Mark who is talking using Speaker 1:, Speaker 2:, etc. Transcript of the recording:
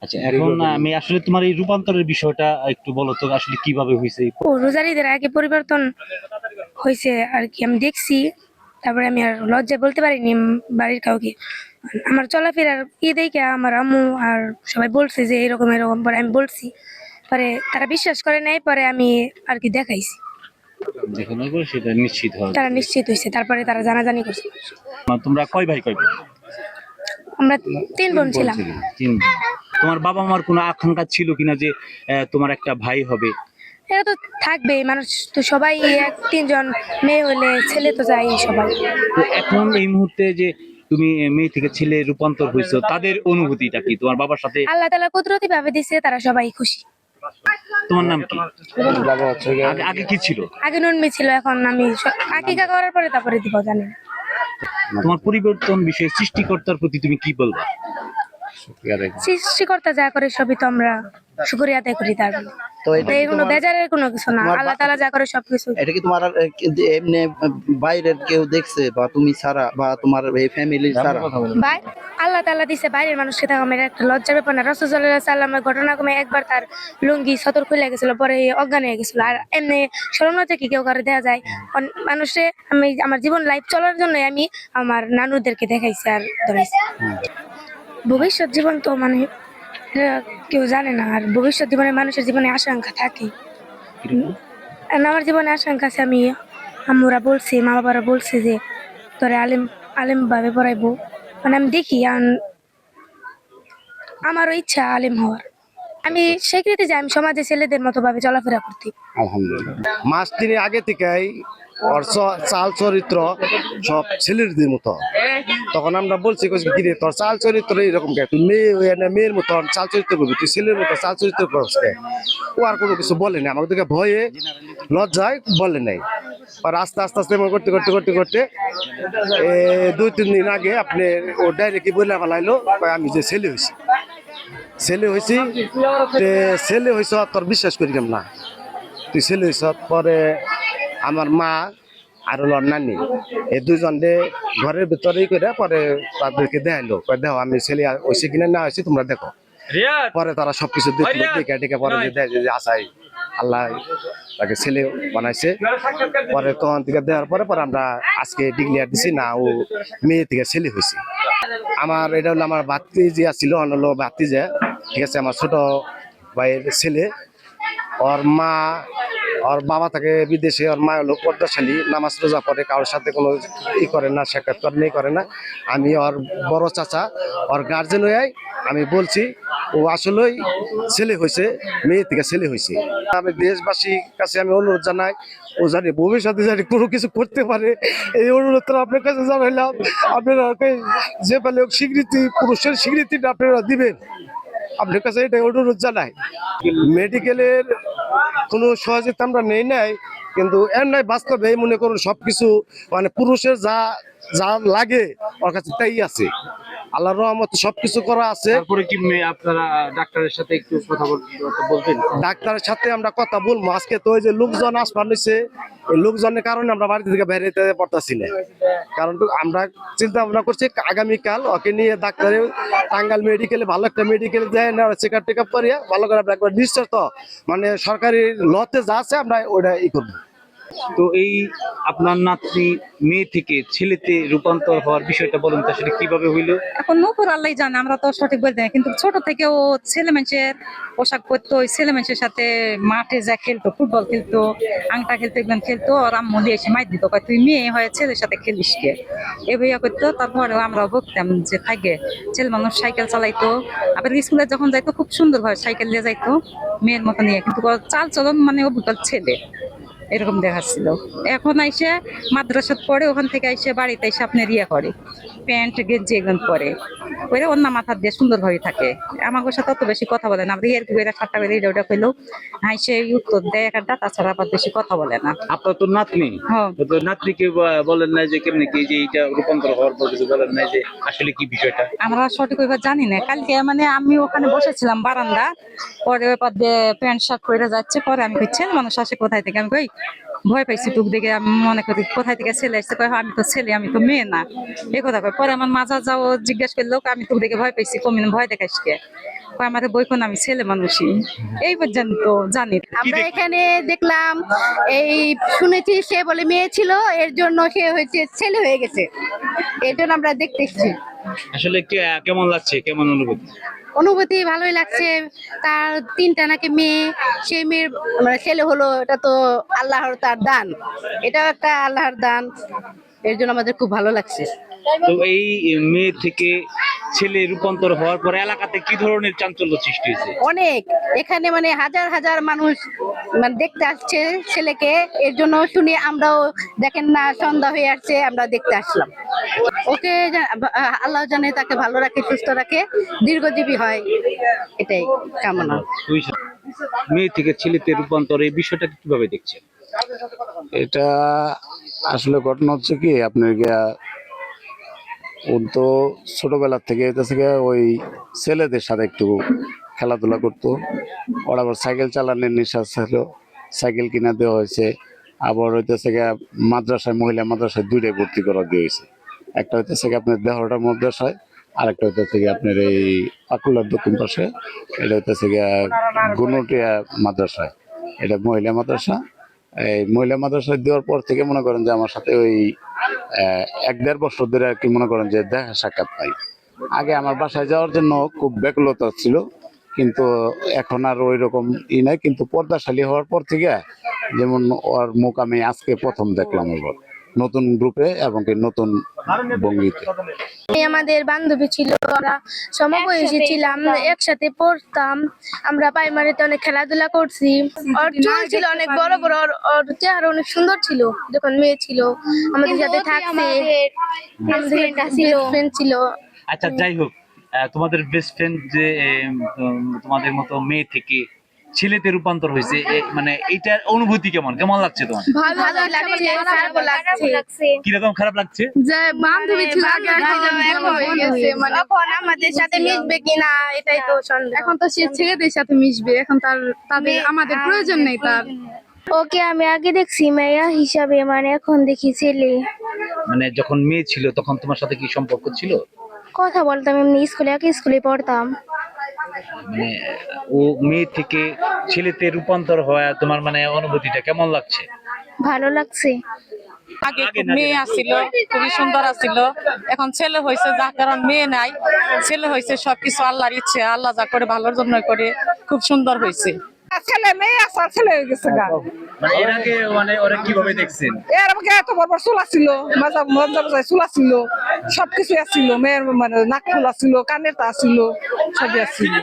Speaker 1: আচ্ছা, এখন আমি আসলে তোমার এই রূপান্তরের বিষয়টা একটু বলো তো, আসলে কিভাবে হয়েছে?
Speaker 2: ও রোজারিদের আগে পরিবর্তন হয়েছে আর কি, আমি দেখছি। তারপরে আমি আর লজ্জায় বলতে পারিনি বাড়ির কাউকে। আমার চলাফেরার দেখে আমার আম্মু আর সবাই বলছে যে এরকম এরকম, পরে আমি বলছি, পরে তারা বিশ্বাস করে নাই, পরে আমি আর কি দেখাইছি,
Speaker 1: দেখানোর পর সেটা নিশ্চিত হয়।
Speaker 2: তারা নিশ্চিত হয়েছে, তারপরে তারা জানাজানি করছে।
Speaker 1: তোমরা কয় ভাই কয় বোন?
Speaker 2: আমরা 3 বোন ছিলাম।
Speaker 1: তিন বোন। তোমার বাবা মার কোনো আকাঙ্ক্ষা ছিল কিনা যে তোমার একটা ভাই হবে?
Speaker 2: এটা তো থাকবেই, মানুষ তো সবাই 3জন মেয়ে হলে ছেলে তো চাই সবাই।
Speaker 1: তো এখন এই মুহূর্তে যে তুমি মেয়ে থেকে ছেলে রূপান্তর হয়েছো, তাদের অনুভূতিটা কি তোমার বাবার সাথে?
Speaker 2: আল্লাহ তাআলা কুদরতি ভাবে দিছে, তারা সবাই খুশি।
Speaker 1: তোমার নাম কি? আগে কি ছিল?
Speaker 2: আগে নুনমি ছিল, এখন আমি আকিকা করার পরে তারপরে দিব, জানি না।
Speaker 1: তোমার পরিবর্তন বিষয়ে সৃষ্টিকর্তার প্রতি তুমি কি বলবা?
Speaker 2: সৃষ্টিকর্তা যা করে সবই তো আমরা শুকরিয়া আদায় করি তার বলে।
Speaker 3: তো এটা
Speaker 2: এই কোনো বেজারের কোনো কিছু না, আল্লাহ তাআলা যা করে সবকিছু।
Speaker 3: এটা কি তোমার এমনি বাইরের কেউ দেখছে, বা তুমি ছাড়া, বা তোমার এই ফ্যামিলির ছাড়া?
Speaker 2: ভাই আল্লাহ তাআলা দিছে, বাইরের মানুষকে থাকা মেয়ের একটা লজ্জার ব্যাপার না। রাসূল সাল্লাল্লাহু আলাইহি সাল্লামের ঘটনাক্রমে একবার তার লুঙ্গি সতর খুলে গেছিল, পরে অজ্ঞান হয়ে গেছিল। আর এমনি শরমনা থেকে কেউ করে দেখা যায় মানুষে। আমি আমার জীবন লাইফ চলার জন্য আমি আমার নানুদেরকে দেখাইছি আর ধরাইছি। ভবিষ্যৎ জীবন তো মানে কেউ জানে না, আর ভবিষ্যৎ জীবনে মানুষের জীবনে আশঙ্কা থাকে। আর আমার জীবনে আশঙ্কা আছে, আমি আম্মুরা বলছে, মা বাবারা বলছে যে তোরে আলেম আলেম ভাবে পড়াইবো। মানে আমি দেখি আমারও ইচ্ছা আলেম হওয়ার। আমি স্বীকৃতি যে আমি সমাজে ছেলেদের মতো ভাবে চলাফেরা করতে।
Speaker 4: আলহামদুলিল্লাহ। মাস 3 আগে থেকেই ওর চাল চরিত্র সব ছেলেদের মতো। তখন আমরা বলছি কিরে তোর চাল চরিত্র এরকম কে, তুই মেয়ের মতো চাল চরিত্র করবি, তুই ছেলের মতো চাল চরিত্র করস কে? ও আর কোনো কিছু বলেনি, আমাকে দেখে ভয়ে লজ্জায় বলে নাই। আর আস্তে আস্তে আস্তে করতে করতে করতে করতে 2-3 দিন আগে আপনি ও ডাইরেক্টলি বলে ফেলাইলো আমি যে ছেলে হয়েছি, ছেলে হয়েছি, ছেলে হয়েছ তোর বিশ্বাস করি না, তুই ছেলে হয়েছ। পরে আমার মা আর হলো নানি, এই দুজন ঘরের ভিতরেই করে পরে তাদেরকে দেখাইলো, দেখো আমি ছেলে হয়েছে কিনা না হয়েছে তোমরা দেখো। পরে তারা সবকিছু দেখলো, দেখে দেখে পরে যে আসাই আল্লাহ তাকে ছেলে বানাইছে। পরে তখন থেকে দেওয়ার পরে পরে আমরা আজকে ডিক্লেয়ার দিছি না ও মেয়ে থেকে ছেলে হয়েছে। আমার এটা হলো আমার ভাতিজি ছিল, হলো ভাতিজা, ঠিক আছে, আমার ছোট ভাইয়ের ছেলে। ওর বাবা থাকে বিদেশে, ওর মা হলো পর্দাশালী, নামাজ রোজা পড়ে, কারোর সাথে কোনো করে না, সাক্ষাৎ করে না। আমি ওর বড় চাচা, ওর গার্জেন হয়ে আমি বলছি ও আসলেই ছেলে হয়েছে, মেয়ে থেকে ছেলে হয়েছে। আমি দেশবাসীর কাছে আমি অনুরোধ জানাই, ও জানি ভবিষ্যতে জানি কোনো কিছু করতে পারে, এই অনুরোধটা আপনার কাছে জানাইলাম। আপনারা যে বলে স্বীকৃতি, পুরুষের স্বীকৃতিটা আপনারা দিবেন, আপনার কাছে এটা অনুরোধ জানাই। মেডিকেলের কোনো সহযোগিতা আমরা নেই নাই, কিন্তু এর নাই বাস্তবে মনে করুন সবকিছু মানে পুরুষের যা যা লাগে ওর কাছে তাই আছে, আল্লাহর রহমতে সবকিছু করা আছে।
Speaker 1: তারপরে কি আপনারা ডাক্তারের সাথে একটু কথা বলবেন?
Speaker 4: ডাক্তারের সাথে আমরা কথা বলবো। আজকে তো ওই যে লোকজন আসবার নিচ্ছে, এই লোকজনের কারণে আমরা বাড়ি থেকে বাইরে যেতে পারতাছি না। কারণ আমরা চিন্তা ভাবনা করছি আগামীকাল ওকে নিয়ে ডাক্তারে টাঙ্গাইল মেডিকেলে, ভালো একটা মেডিকেলে যায় না, চেক আপ টেক আপ করিয়া ভালো করে আমরা একবার নিশ্চয় তো মানে সরকারি লতে যা আছে আমরা ওইটা করবো।
Speaker 1: তো এই আপনার নাতনি মেয়ে থেকে ছেলেতে রূপান্তর হওয়ার বিষয়টা বলুন তো, আসলে কিভাবে হইলো?
Speaker 5: এখন নূপুর আল্লাহ জানে, আমরা তো সঠিক বলতে না, কিন্তু ছোট থেকে ও ছেলে মানুষের পোশাক পরতো, ওই ছেলে মানুষের সাথে মাঠে যা খেলতো, ফুটবল খেলতো, আংটা খেলতো, এগুলো খেলতো। আর আম্মু দিয়ে এসে মাইর দিত, তুই মেয়ে হয়ে ছেলের সাথে খেলিস কে, এ ভাইয়া করতো। তারপরেও আমরা বলতাম যে থাকে ছেলে মানুষ সাইকেল চালাইতো, আবার স্কুলে যখন যাইতো খুব সুন্দরভাবে সাইকেল নিয়ে যাইতো মেয়ের মতো নিয়ে, কিন্তু চাল চলন মানে অবিকল ছেলে এরকম দেখাচ্ছিল। এখন আইসে মাদ্রাসাত পড়ে, ওখান থেকে আইসে বাড়িতে এসে আপনার করে প্যান্ট গেঞ্জি এগুলো পরে, ওইরা অন্য মাথার দিয়ে সুন্দরভাবে থাকে। আমার সাথে অত বেশি কথা বলে না, আমরা এর ঠাট্টা করে এটা ওটা কইলেও হাইসে উত্তর দেয় একটা, তাছাড়া আবার বেশি কথা বলে না।
Speaker 1: আপনার তো নাতনি, তো নাতনিকে বলেন নাই যে কেমনি কি যে এইটা রূপান্তর হওয়ার পর কিছু বলেন নাই যে আসলে কি বিষয়টা?
Speaker 5: আমরা সঠিক ওইবার জানি না। কালকে মানে আমি ওখানে বসেছিলাম বারান্দা, পরে ওই পর প্যান্ট শার্ট পরে যাচ্ছে, পরে আমি কই ছেলে মানুষ আসে কোথায় থেকে, আমি কই ভয় পাইছি তোকে দেখে। আমি মনে করি কোথায় থেকে ছেলে আসছে, কয় আমি তো ছেলে, আমি তো মেয়ে না, এই কথা কয়। পরে আমার মাজা যাও জিজ্ঞাসা করলো, আমি তোকে দেখে ভয় পাইছি, কমিন ভয় দেখাইস কে? কয় আমাদের বই কোন, আমি ছেলে মানুষই। এই পর্যন্ত জানি।
Speaker 6: আমরা এখানে দেখলাম, এই শুনেছি সে বলে মেয়ে ছিল, এর জন্য সে হয়েছে ছেলে হয়ে গেছে, এর জন্য আমরা দেখতে এসেছি।
Speaker 1: আসলে কেমন লাগছে, কেমন অনুভূতি?
Speaker 6: অনুভূতি ভালোই লাগছে। তার 3টা নাকি মেয়ে, সেই মেয়ের মানে ছেলে হলো, এটা তো আল্লাহর তার দান, এটাও একটা আল্লাহর দান, এর জন্য আমাদের খুব ভালো লাগছে।
Speaker 1: তো এই মেয়ে থেকে ছেলে রূপান্তর হওয়ার পরে এলাকাতে কি ধরনের চাঞ্চল্য সৃষ্টি হয়েছে?
Speaker 6: অনেক, এখানে মানে হাজার হাজার মানুষ মানে দেখতে আসছে ছেলেকে, এর জন্য শুনে আমরাও দেখেন না সন্ধ্যা হয়ে আসছে, আমরা দেখতে আসলাম। ওকে আল্লাহ জানে তাকে ভালো রাখে, সুস্থ রাখে, দীর্ঘজীবী হয়, এটাই কামনা।
Speaker 1: মেয়ে থেকে ছেলেতে রূপান্তর, এই বিষয়টা কিভাবে দেখছেন?
Speaker 4: এটা আসলে ঘটনা হচ্ছে কি, আপনার ও তো ছোটবেলা থেকে হইতেছে ওই ছেলেদের সাথে একটু খেলাধুলা করতো। ওর আবার সাইকেল চালানোর নেশা ছিল, সাইকেল কিনা দেওয়া হয়েছে। আবার হইতেছে মাদ্রাসায়, মহিলা মাদ্রাসায় 2টায় ভর্তি করা দিয়ে হয়েছে। একটা হইতেছে আপনার দেহরটা মাদ্রাসায়, আর একটা হইতেছে আপনার এই পাকুলার দক্ষিণ পাশে, এটা হইতেছে গুনটিয়া মাদ্রাসায়, এটা মহিলা মাদ্রাসা। এই মহিলা মাদ্রাসায় দেওয়ার পর থেকে মনে করেন যে আমার সাথে ওই 1-1.5 বছর ধরে আর কি মনে করেন যে দেখা সাক্ষাৎ পাই। আগে আমার বাসায় যাওয়ার জন্য খুব ব্যাকুলতা ছিল, কিন্তু এখন আর ওই রকম নাই। কিন্তু পর্দাশালী হওয়ার পর থেকে যেমন ওর মুখ আমি আজকে প্রথম দেখলাম, ওর নতুন গ্রুপে এবং কি নতুন ভঙ্গিতে।
Speaker 2: আমাদের বান্ধবী ছিল, ওরা সমবয়সী ছিলাম, একসাথে পড়তাম, আমরা প্রাইমারিতে অনেক খেলাধুলা করছি। ওর চুল ছিল অনেক বড় বড়, ওর চেহারা অনেক সুন্দর ছিল যখন মেয়ে ছিল, আমাদের সাথে থাকছে, ফ্রেন্ড ছিল।
Speaker 1: আচ্ছা, যাই হোক, তোমাদের বেস্ট ফ্রেন্ড যে তোমাদের মতো মেয়ে থেকে ছেলেতে রূপান্তর হয়েছে, মানে এইটার অনুভূতি কেমন, কেমন লাগছে তোমার?
Speaker 2: ভালো লাগছে, খারাপ লাগছে।
Speaker 1: কিরকম খারাপ লাগছে?
Speaker 2: যে বান্ধবী ছিল আগে, এখন হয়ে গেছে, মানে এখন আমাদের সাথে মিশবে কিনা এটাই তো সন্দেহ।
Speaker 7: এখন তো সে ছেলেদের সাথে মিশবে, এখন তাদের আমাদের প্রয়োজন নেই তার।
Speaker 2: ওকে আমি আগে দেখছি মেয়া হিসাবে, মানে এখন দেখি ছেলে।
Speaker 1: মানে যখন মেয়ে ছিল তখন তোমার সাথে কি সম্পর্ক ছিল?
Speaker 2: কথা বলতাম এমনি, স্কুলে একই স্কুলে পড়তাম।
Speaker 1: মানে ও মেয়ে থেকে ছেলেতে রূপান্তর হওয়া তোমার মানে অনুভূতিটা কেমন লাগছে?
Speaker 2: ভালো লাগছে।
Speaker 5: আগে খুব মেয়ে আসছিল, খুবই সুন্দর আসছিল, এখন ছেলে হয়েছে, যার কারণ মেয়ে নাই, ছেলে হয়েছে। সবকিছু আল্লাহর ইচ্ছে, আল্লাহ যা করে ভালোর জন্য করে, খুব সুন্দর হয়েছে।
Speaker 8: ছেলে মেয়ে আসার ছেলে হয়ে গেছে গা।
Speaker 1: মানে এর আগে মানে ওরা কিভাবে দেখছেন?
Speaker 8: এর আগে এত বড় বড় চুল ছিল, মাজা চুল ছিল, সবকিছু আসছিল, মেয়ের মানে নাক ফুল আসছিল, কানের তা ছিল, সবই আসছিল।